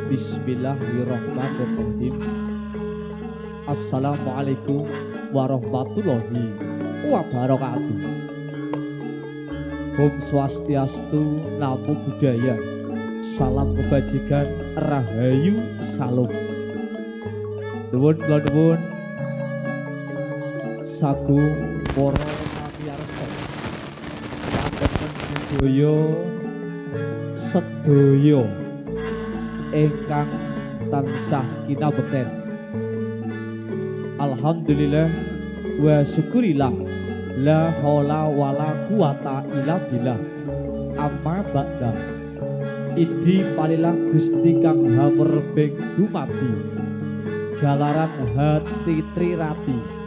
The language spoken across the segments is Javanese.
Bismillahirrahmanirrahim. Assalamualaikum warahmatullahi wabarakatuh. Om Swastiastu, Namo Buddhaya, salam kebajikan, rahayu, salam. Nuwun sagung para pamirsa pademen budaya sedaya ingkang tansah kinabekten. Alhamdulillah wa syukurillah, la haula wala quwata illa billah. Amma ba'da, idi palilah Gusti kang hamerbing dumadi jalaran hati trirati.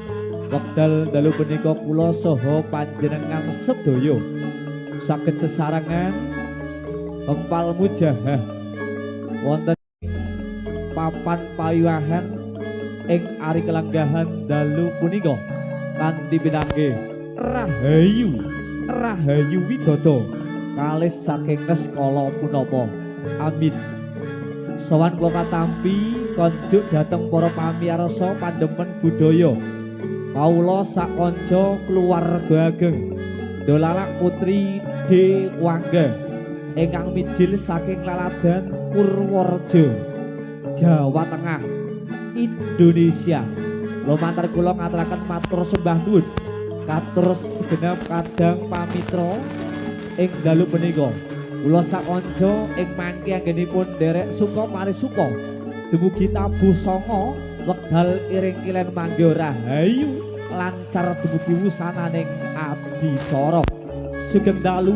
Wekdal dalu punika kula saha panjenengan sedaya saged sesarengan empal mujahah wonten papan pawiwahan ing ari kelanggahan dalu punika kanthi pinanggih rahayu widodo kalis saking neskala punapa. Amin. Sowan kula katampi konjuk dhateng para pamirsa pandemen budaya Kawula sak kanca keluarga ageng Dolalak Putri Dewangga ingkang mijil saking Laladan Purworejo Jawa Tengah Indonesia. Lumantar kula ngaturaken matur sembah nuwun katur segenap kadang pamitra ing dalu menika. Kula sak kanca ing mangke anggenipun derek suka mari suka dumugi tabuh sanga wekdal iring kilen mangge rahayu lancar dumugi wusananing adicara. Sugeng dalu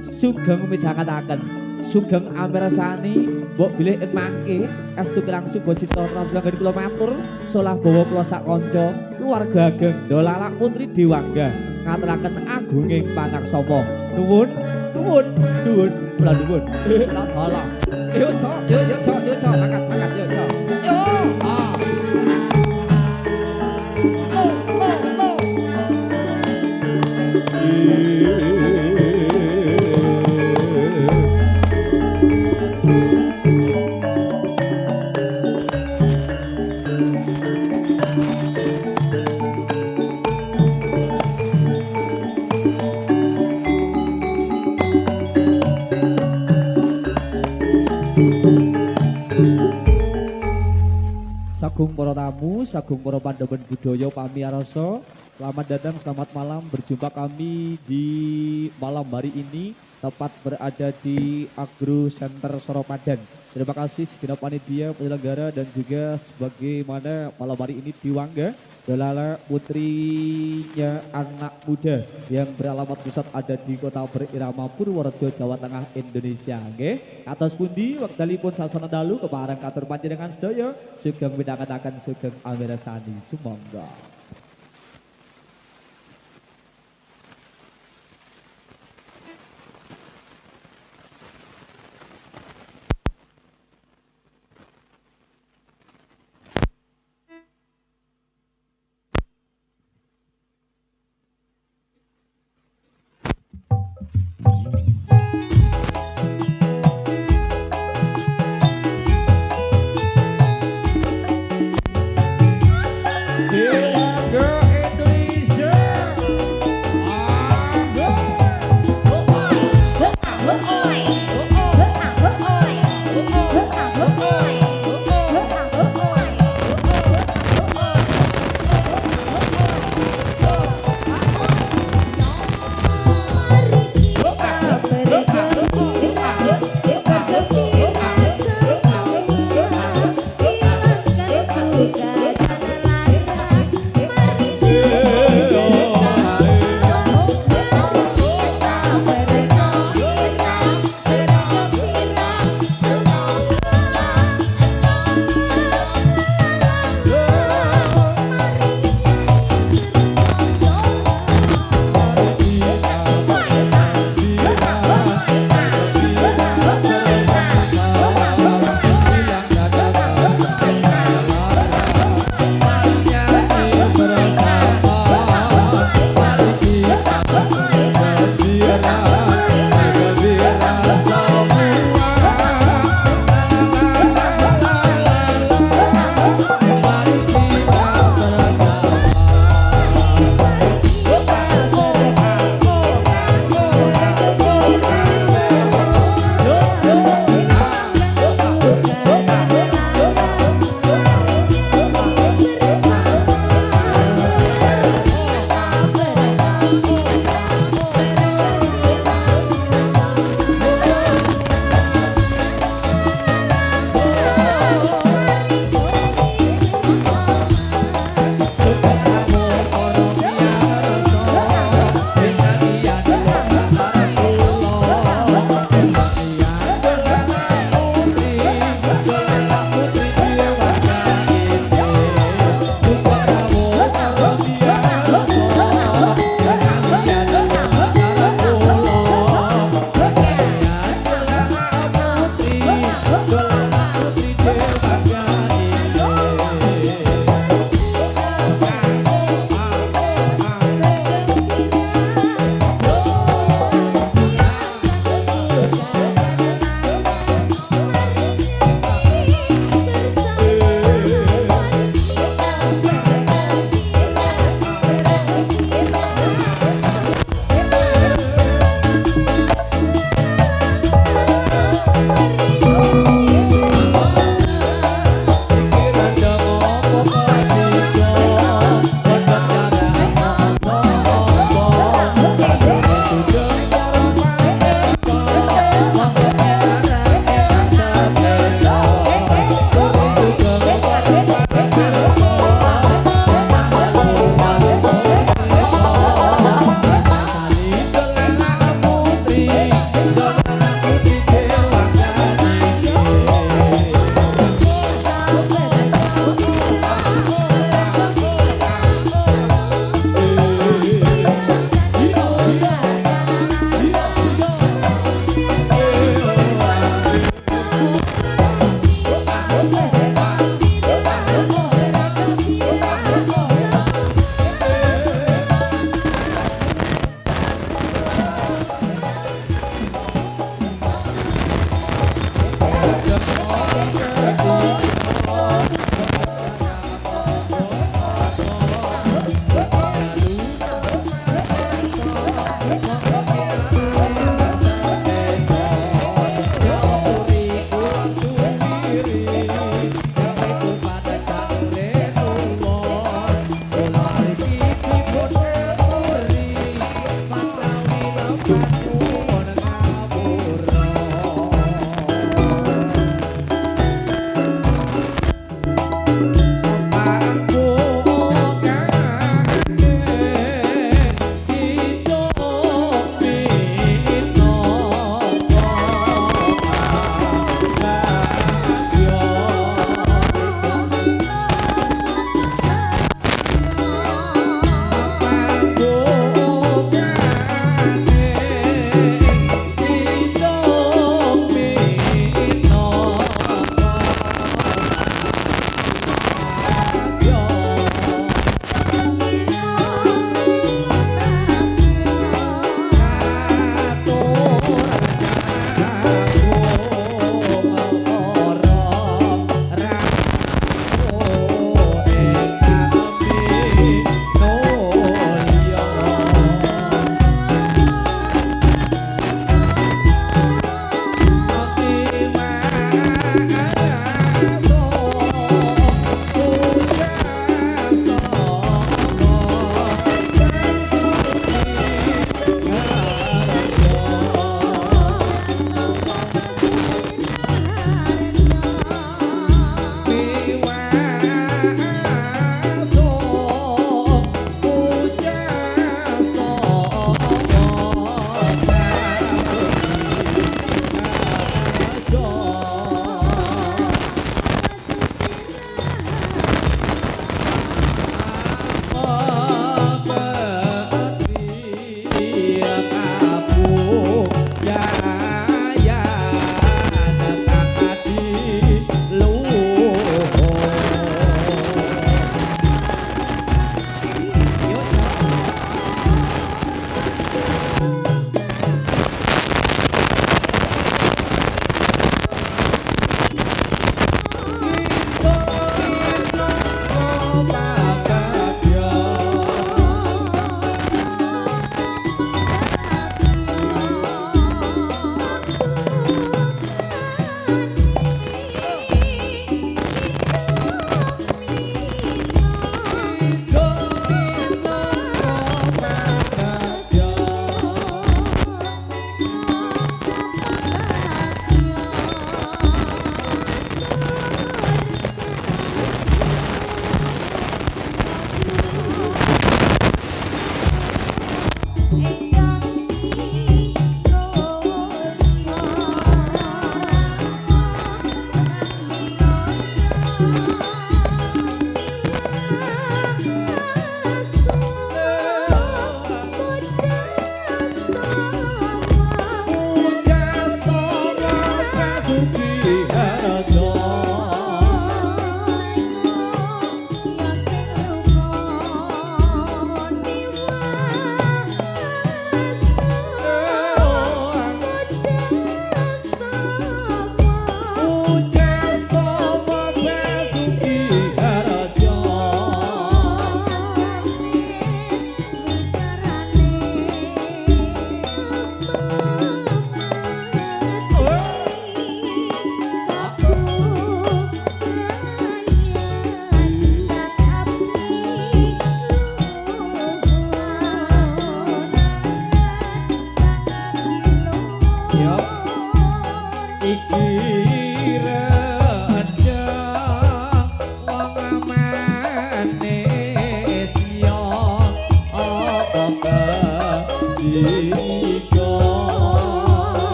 sugeng midhangetaken sugeng amirsani mbok bilih ing mangke estu kirang suba sita ramsulaken kula matur solah bawa kula sak kanca keluarga ageng Dolalak Putri Dewangga ngaturaken agunging panaksama. Nuwun nuwun nuwun kula nuwun. La yo cok yo cok angkat yo cok. Yo ah. Sagung para tamu, sagung para pandemen budaya pamiarsa, selamat datang, selamat malam. Berjumpa kami di malam hari ini tepat berada di Agro Center Soropadan. Terima kasih segenap panitia penyelenggara dan juga sebagaimana malam hari ini Dewangga Dolalak putrinya anak muda yang beralamat pusat ada di kota berirama Purworejo Jawa Tengah Indonesia. Nggih, atas pundi wekdalipun sasana dalu kepareng katur panjenengan sedaya sugeng midhangetaken sugeng amirsani sumangga. Yeah. Hãy subscribe cho kênh Ghiền Mì Gõ để không bỏ lỡ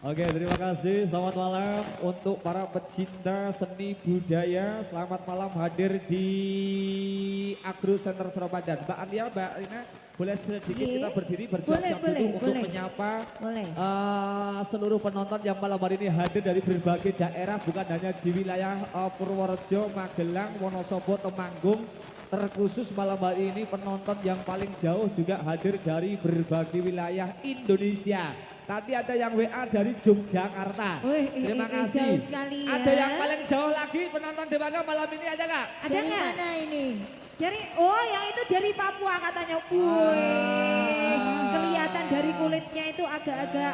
Oke, terima kasih. Selamat malam untuk para pecinta seni budaya. Selamat malam hadir di Agro Center Seropadan. Mbak Alia, Mbak Rina, boleh sedikit kita berdiri berjam-jam dulu untuk menyapa seluruh penonton yang malam hari ini hadir dari berbagai daerah, bukan hanya di wilayah Purworejo, Magelang, Wonosobo, Temanggung. Terkhusus malam hari ini penonton yang paling jauh juga hadir dari berbagai wilayah Indonesia. Tadi ada yang WA dari Yogyakarta. Terima kasih. Ada yang paling jauh lagi penonton Dewangga malam ini ada nggak? Ada nggak? Mana ini? Yang itu dari Papua katanya. Kelihatan dari kulitnya itu agak-agak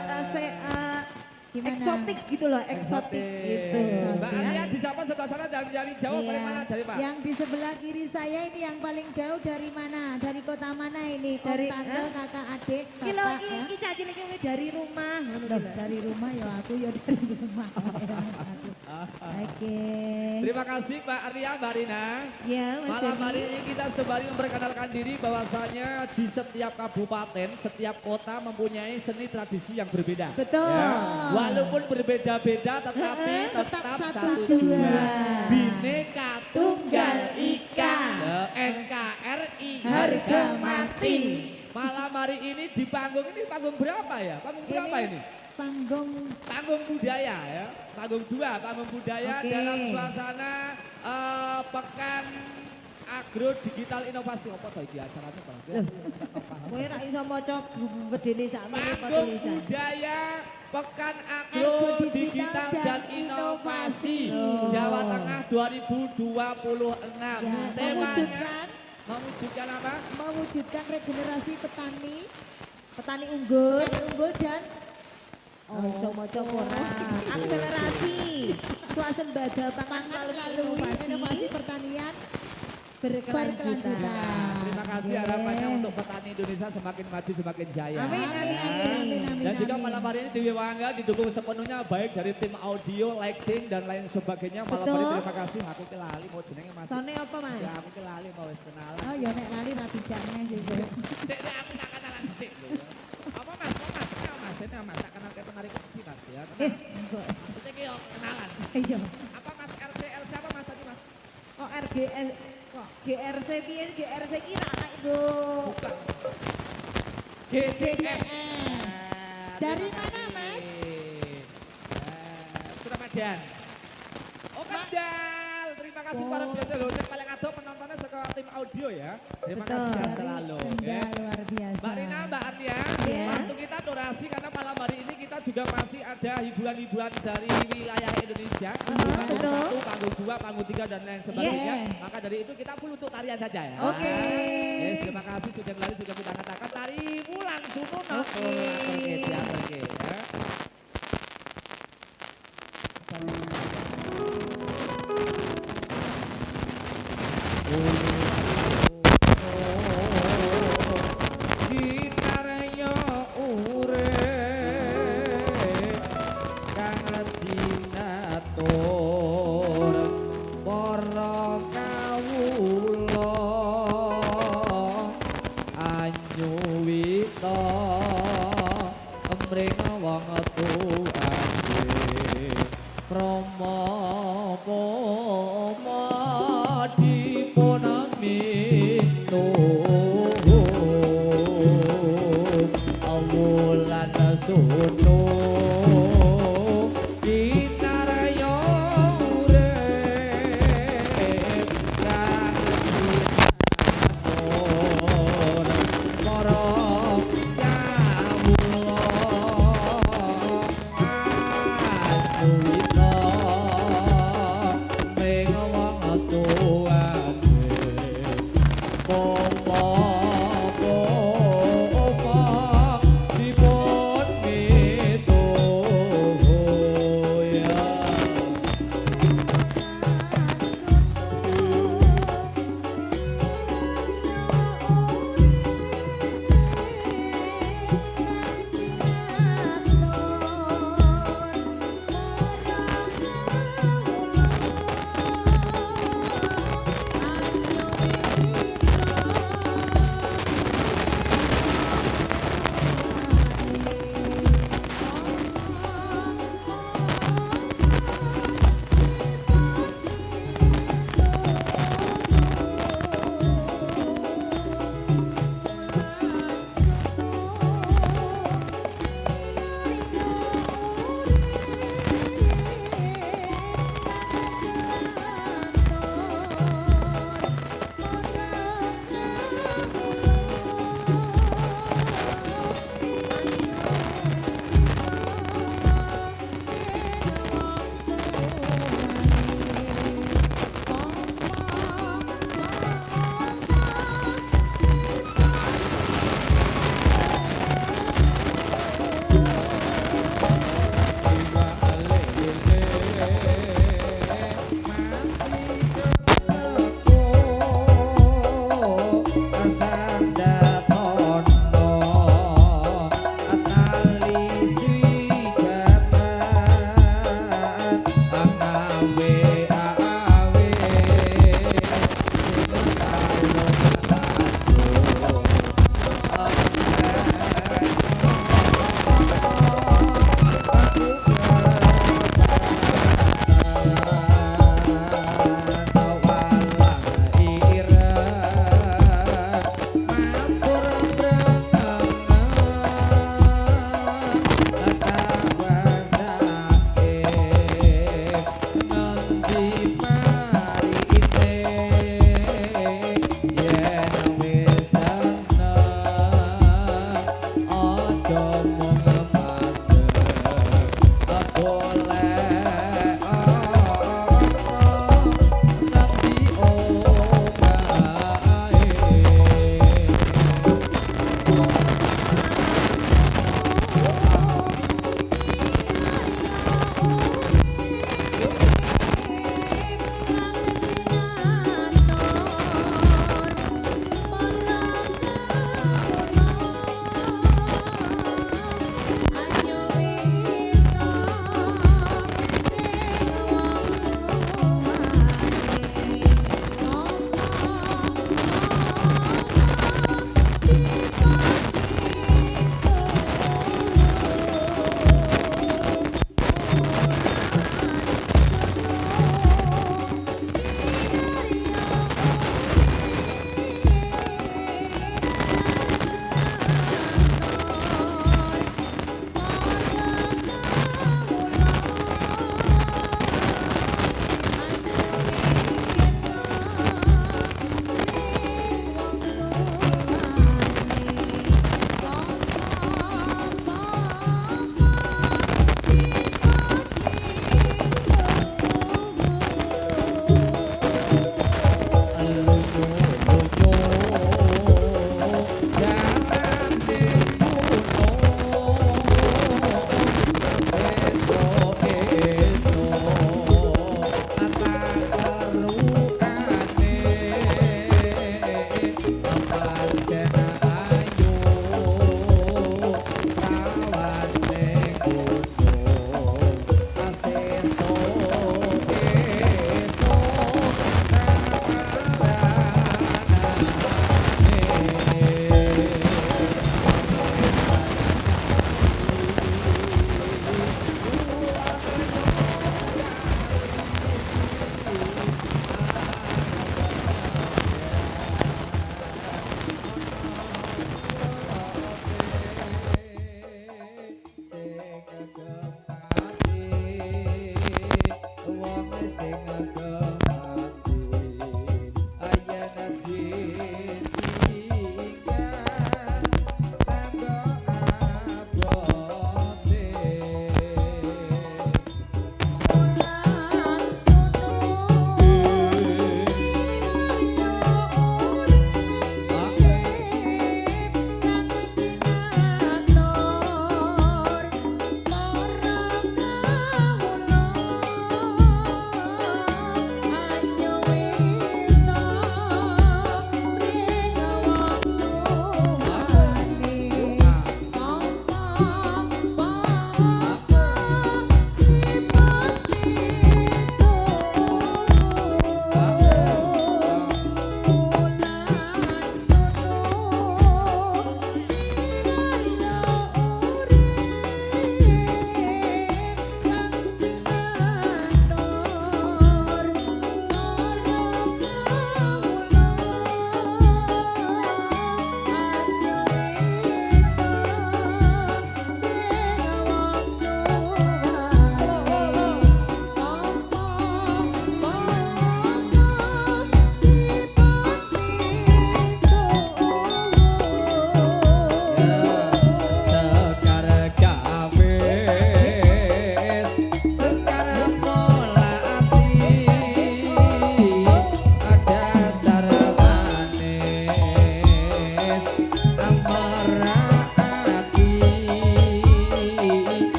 eksotik gitu loh, eksotik gitu. Mbak Alia di siapa sebelah sana dari jauh dari mana? Dari Pak? Yang di sebelah kiri saya ini yang paling jauh dari mana? Dari kota mana ini? Dari tante, kakak, adik, bapak ya? Ini cilik dari rumah. Dari rumah ya aku ya dari rumah. Oke. Terima kasih Mbak Arya, Mbak Rina. Ya, malam hari ini kita sembari memperkenalkan diri bahwasanya di setiap kabupaten, setiap kota mempunyai seni tradisi yang berbeda. Betul. Ya. Walaupun berbeda-beda tetapi tetap satu tujuan. Bineka Tunggal Ika. NKRI harga mati. Malam hari ini di panggung ini panggung berapa ya? Panggung berapa ini? Panggung budaya ya. Panggung 2, panggung budaya dalam suasana pekan Agro Digital Inovasi. Apa to iki acarane, Bang? Kowe ra iso maca bedene sakmene panggung budaya Pekan Agro Digital dan Inovasi Jawa Tengah 2026. Temanya mewujudkan apa? Mewujudkan regenerasi petani unggul. Dan iso maca akselerasi swasembada pangan melalui inovasi pertanian berkelanjutan. Terima kasih harapannya untuk petani Indonesia semakin maju semakin jaya. Amin. Dan juga malam hari ini di Dewangga didukung sepenuhnya baik dari tim audio, lighting dan lain sebagainya. Malam hari terima kasih. Aku ke lali mau jenenge Mas. Sone apa Mas? Ya aku ke lali mau wis kenalan. Oh ya nek lali ra bijane sesuk. Sik aku tak kenalan sik. Apa Mas? Mas ini Mas tak kenal kayak penari kunci Mas ya. Maksudnya ki kenalan. Iya. Apa Mas RCR siapa Mas tadi Mas? Oh RGS kok GRC piye GRC ki ra tak nggo. GCS. Dari mana Mas? Surabaya. Oh Kendal. Terima kasih para biasa loh. Yang paling adoh penontonnya sekolah tim audio ya. Terima kasih sehat selalu. Kendal luar biasa. Mbak Rina, Mbak Arlia, waktu kita durasi karena malam hari ini kita juga masih ada hiburan-hiburan dari wilayah Indonesia. Panggung 1, panggung 2, panggung 3 dan lain sebagainya. Maka dari itu kita full untuk tarian saja ya. Oke. Yes, terima kasih sudah kembali sudah kita katakan tari Wulan Sunono. Oke, ya. Rama Poma Dipona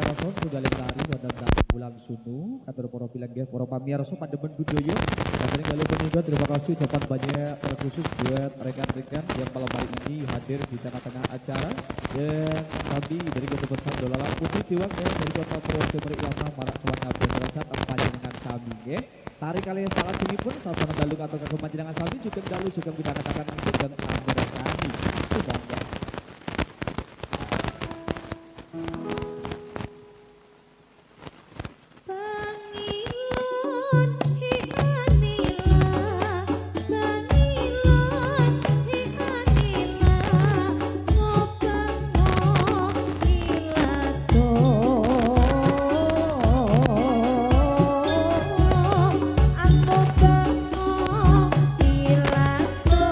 Pungkaso setunggaling tari wadam datang bulan sunu katur para pilengge para pamirsa pandemen budaya. Kadang kalau penunda terima kasih ucapan banyak terkhusus buat rekan-rekan yang malam hari ini hadir di tengah-tengah acara. Dan kami dari Kota Besar Dolala Putri Dewang dari Kota Purworejo Meriyama Marak Sowan Kabeh Terangkat panjenengan sami nggih. Tari kali salah pun sasana dalung atau kepanjenengan sami sugeng dalu sugeng pidhanakan sugeng angger sami. Sumangga. Ilato,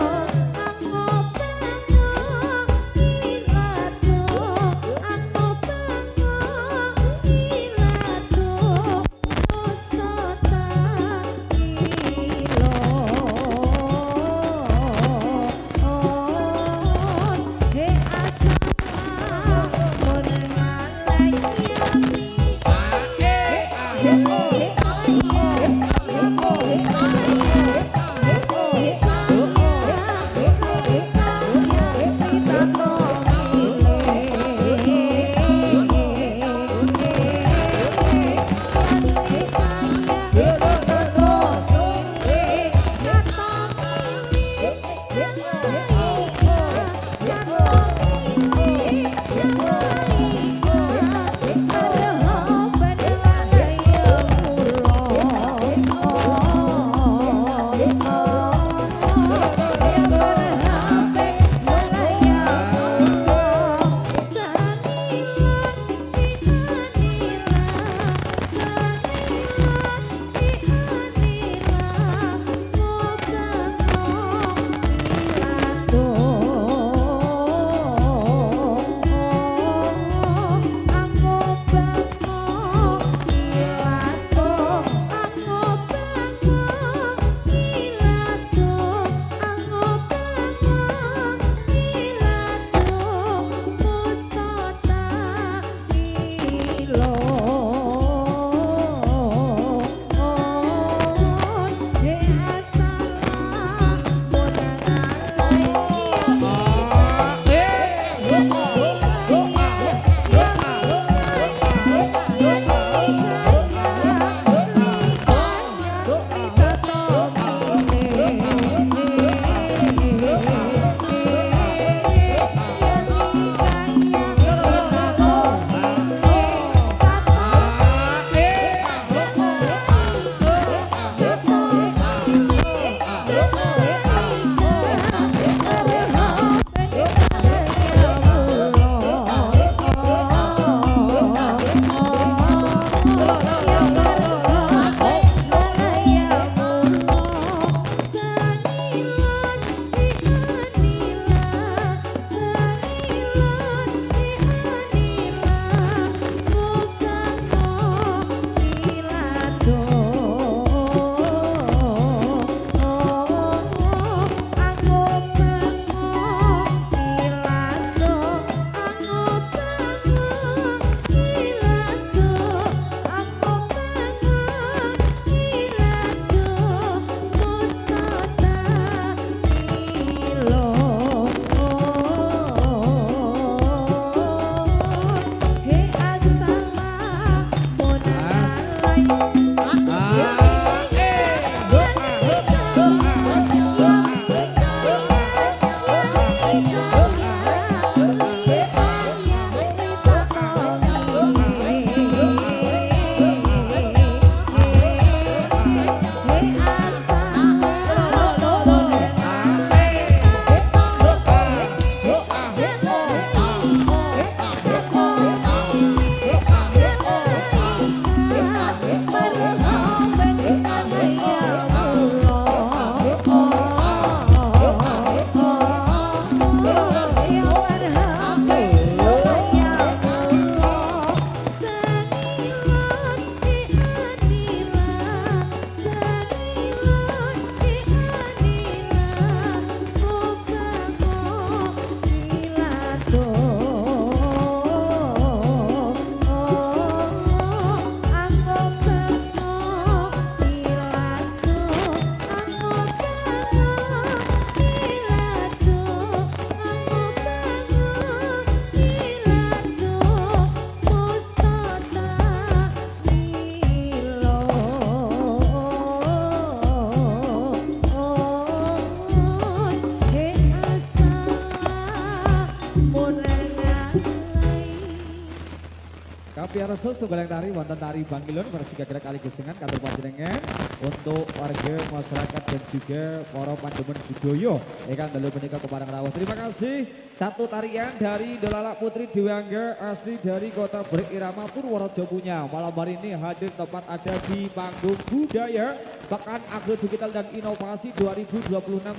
Kapiar Resul tunggal tari wonten tari Bangilun versi gagrek kali gesengan katur panjenengan untuk warga masyarakat dan juga para pandemen budaya ingkang dalu menika keparang rawuh. Terima kasih. Satu tarian dari Dolalak Putri Dewi Angga asli dari Kota Berik Irama Purworejo punya. Malam hari ini hadir tepat ada di panggung budaya Pekan Agro Digital dan Inovasi 2026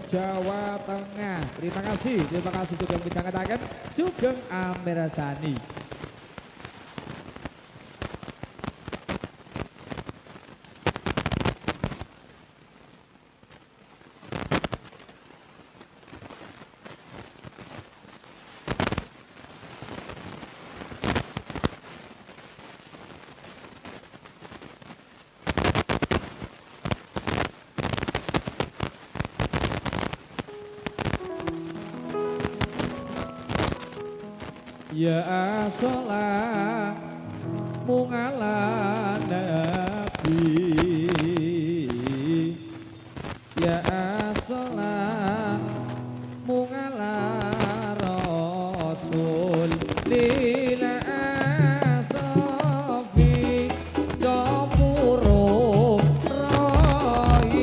Jawa Tengah. Terima kasih Sugeng Midhangetaken Sugeng Amerasani. Ya sholat mungala nabi, ya sholat mungala rasul lila asofi dapuro rahimina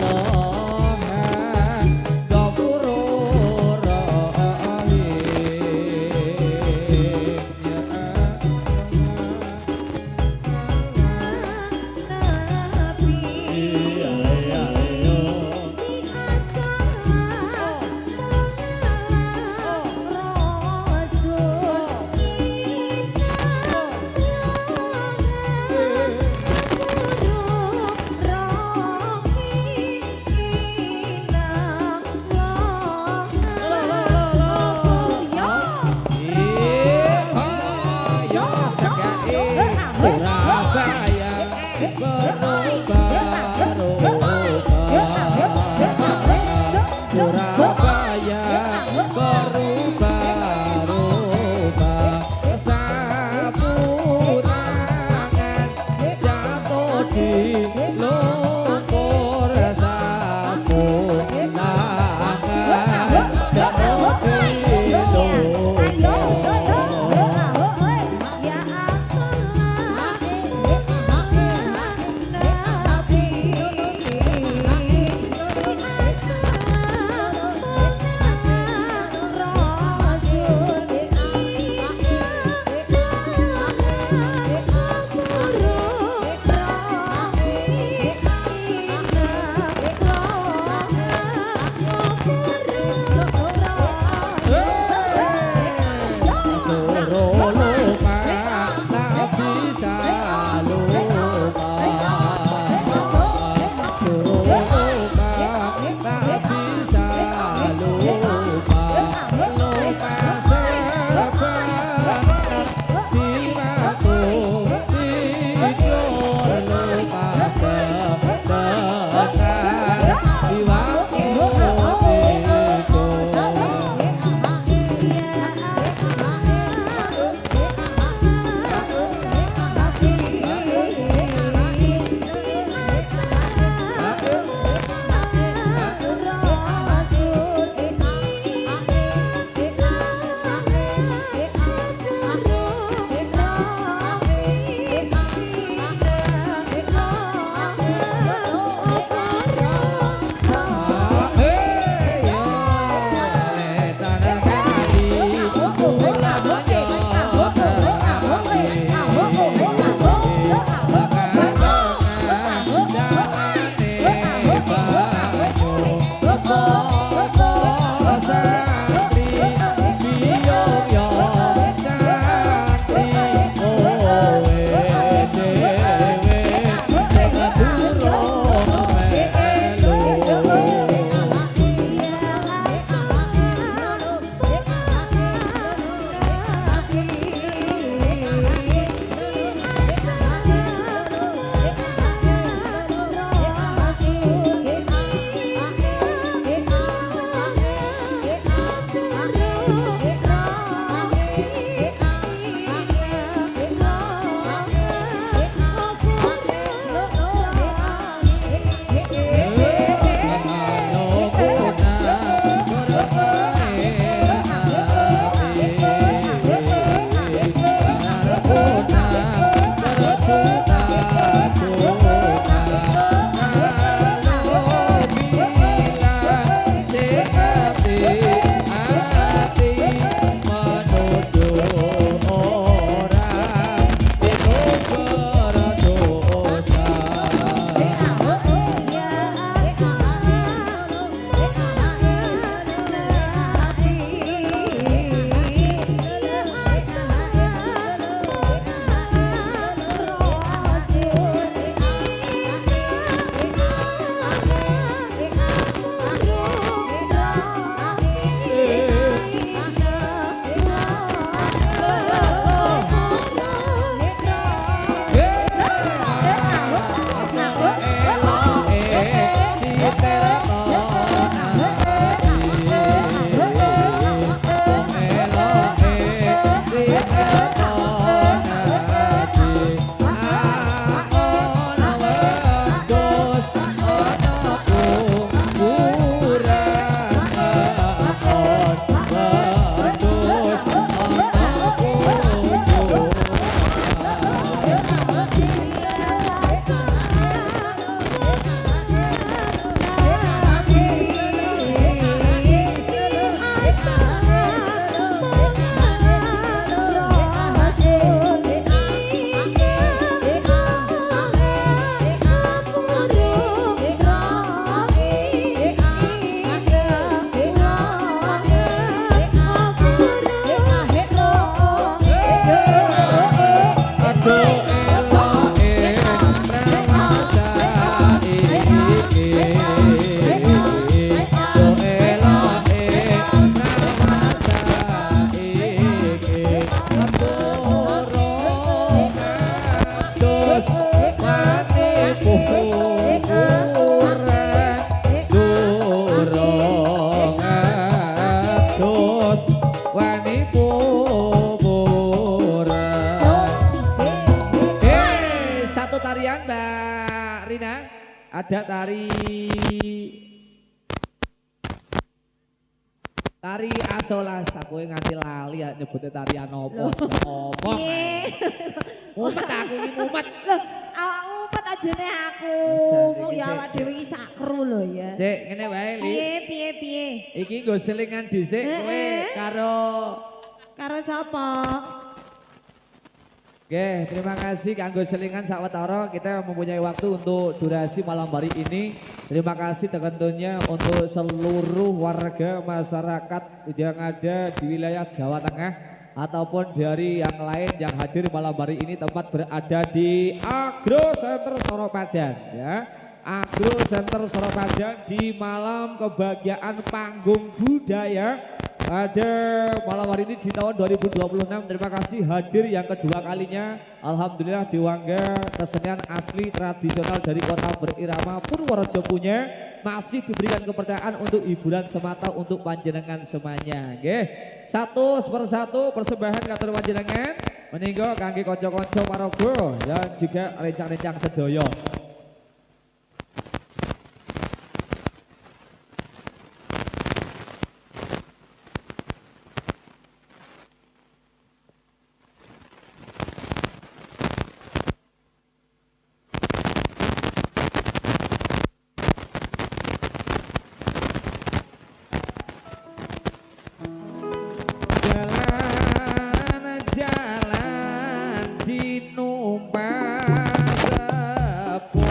Allah dapuro ada tari asolas, aku nganti lali ya nyebutnya tarian opo. Ngomong. Mumet aku ini mumet. Loh, awak umpet aja nih aku. Masa, Ya awak dhewe iki sakru lho ya. Cek ngene wae Li. Piye? Iki nggo selingan dhisik kowe Karo sapa? Oke, terima kasih kanggo selingan sawetara. Kita mempunyai waktu untuk durasi malam hari ini. Terima kasih tentunya untuk seluruh warga masyarakat yang ada di wilayah Jawa Tengah ataupun dari yang lain yang hadir malam hari ini tempat berada di Agro Center Soropadan ya. Agro Center Soropadan di malam kebahagiaan panggung budaya pada malam hari ini di tahun 2026. Terima kasih hadir yang kedua kalinya. Alhamdulillah di Wangga kesenian asli tradisional dari kota berirama Purworejo punya masih diberikan kepercayaan untuk hiburan semata untuk panjenengan semuanya. Oke, satu persatu persembahan katur panjenengan meninggal kangge konco-konco paraga dan juga rencang-rencang sedoyo. Jalan di numpas sepuh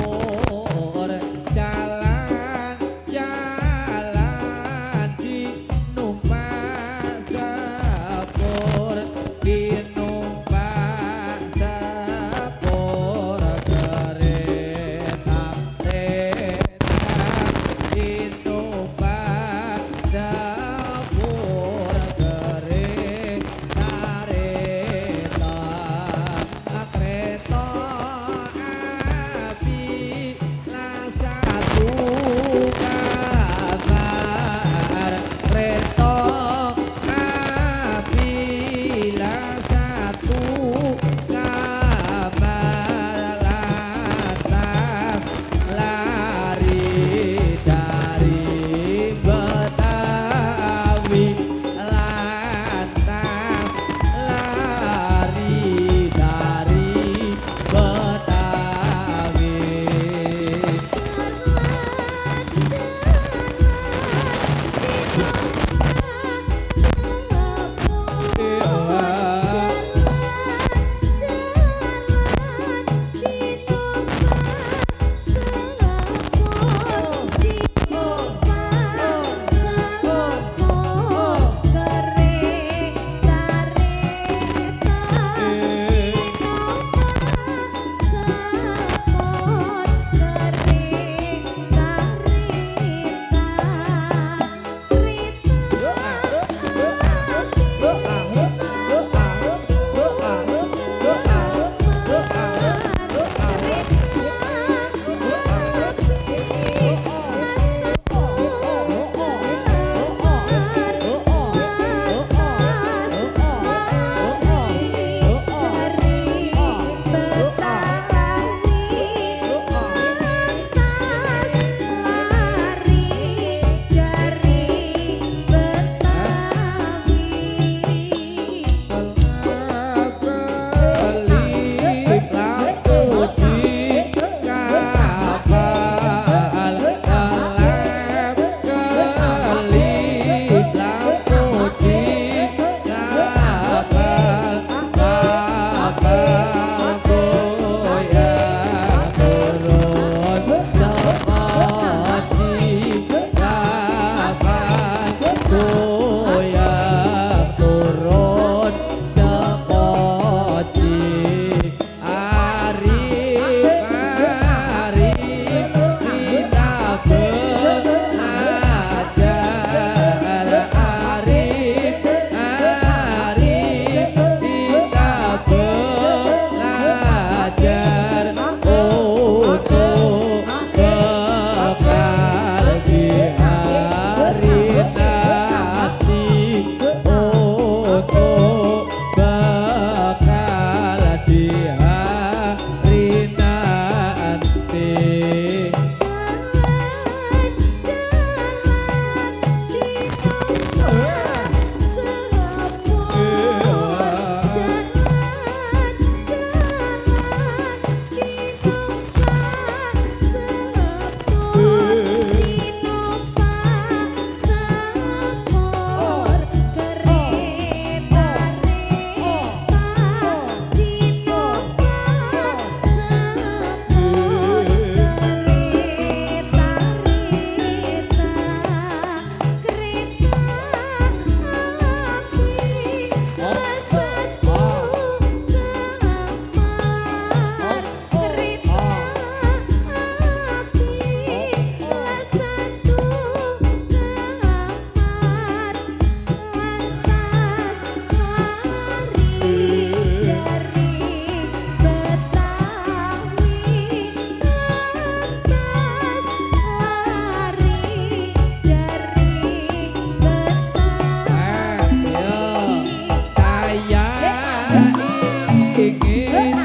ingin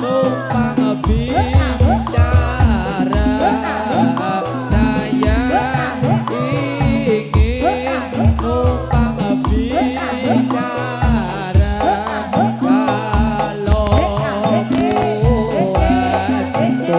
numpang bicara, saya ingin numpang bicara. Kalau buat Tuhan semua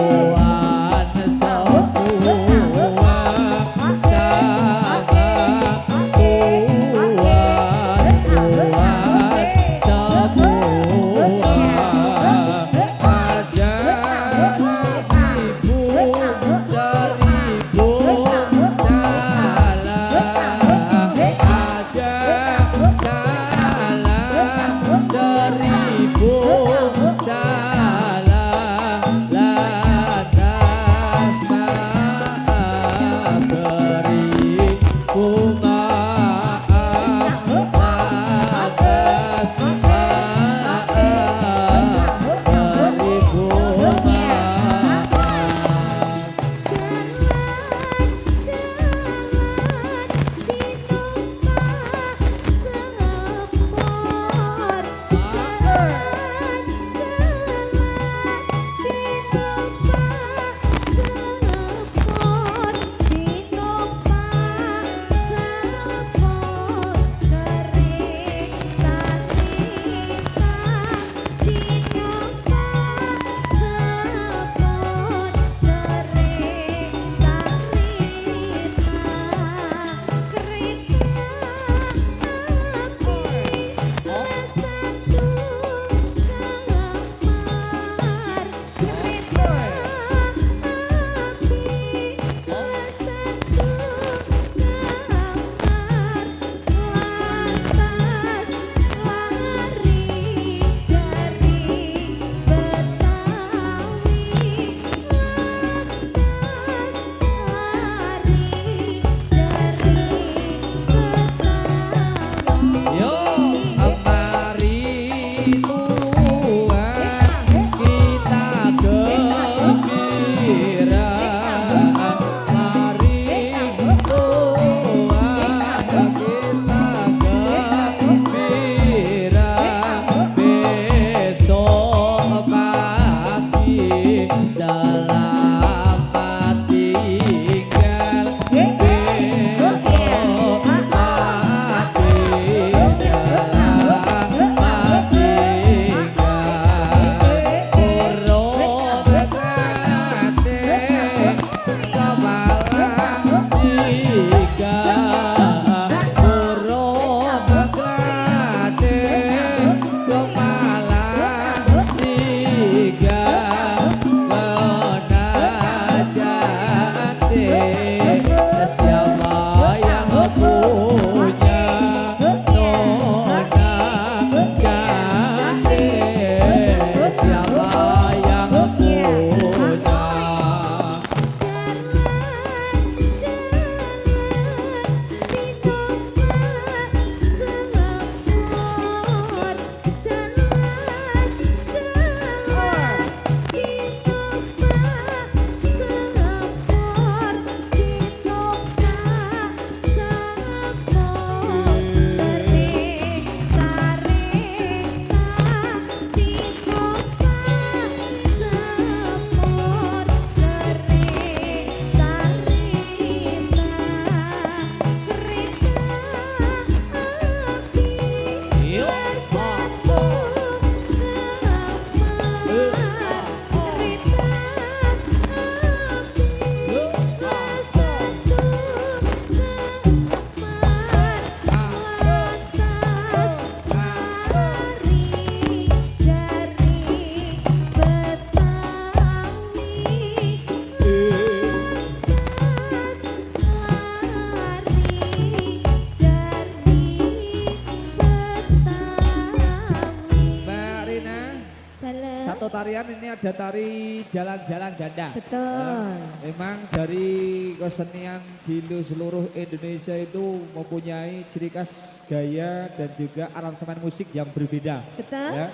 sama tarian ini ada tari jalan-jalan ganda. Betul. Memang dari kesenian di seluruh Indonesia itu mempunyai ciri khas gaya dan juga aransemen musik yang berbeda. Betul. Ya.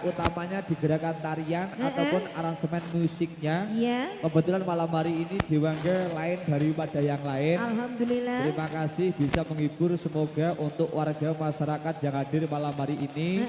utamanya di gerakan tarian ataupun aransemen musiknya. Iya. Kebetulan malam hari ini Dewangga lain daripada yang lain. Alhamdulillah. Terima kasih bisa menghibur, semoga untuk warga masyarakat yang hadir malam hari ini.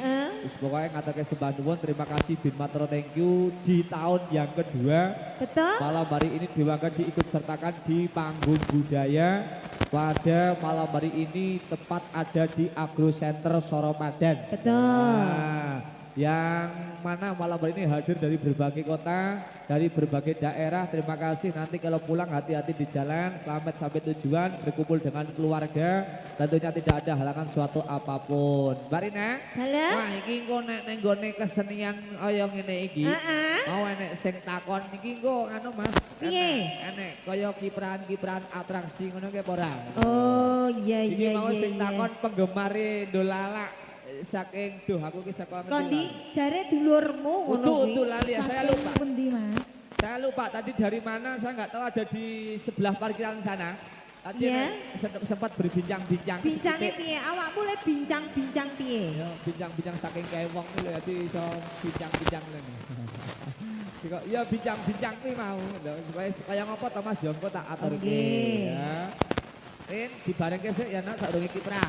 Pokoknya ngatake sembah nuwun, terima kasih Bin Matro, thank you. Di tahun yang kedua Betul. malam hari ini Dewangga diikut sertakan di panggung budaya. Pada malam hari ini tepat ada di Agro Center Soropadan. Betul. Nah, yang mana malam hari ini hadir dari berbagai kota, dari berbagai daerah. Terima kasih, nanti kalau pulang hati-hati di jalan, selamat sampai tujuan, berkumpul dengan keluarga. Tentunya tidak ada halangan suatu apapun. Mbak Rina, Halo. wah iki engko nek neng gone kesenian kaya ngene iki. Heeh. Mau enek sing takon iki engko anu Mas. Piye? Enek kaya kipraan-kipraan atraksi ngono ki apa ora? Oh iya Iki iya mau iya. sing iya. takon penggemare Dolala saking duh aku ki saka Kondi jare dulurmu ngono Utuh kuwi. lali ya, saya Saking lupa. pundi, Mas? Saya lupa tadi dari mana, saya nggak tahu, ada di sebelah parkiran sana. Tadi Iya. sempat berbincang-bincang. Bincangnya sedikit. piye? Awakmu le bincang-bincang piye? Ya, bincang-bincang saking kayak wong lho ya, iso bincang-bincang lho. Kok ya bincang-bincang kuwi mau. Lho, supaya kaya ngopo to Mas, ya engko tak aturke Oke. ya. Rin dibarengke sik ya nak sadurunge kiprah.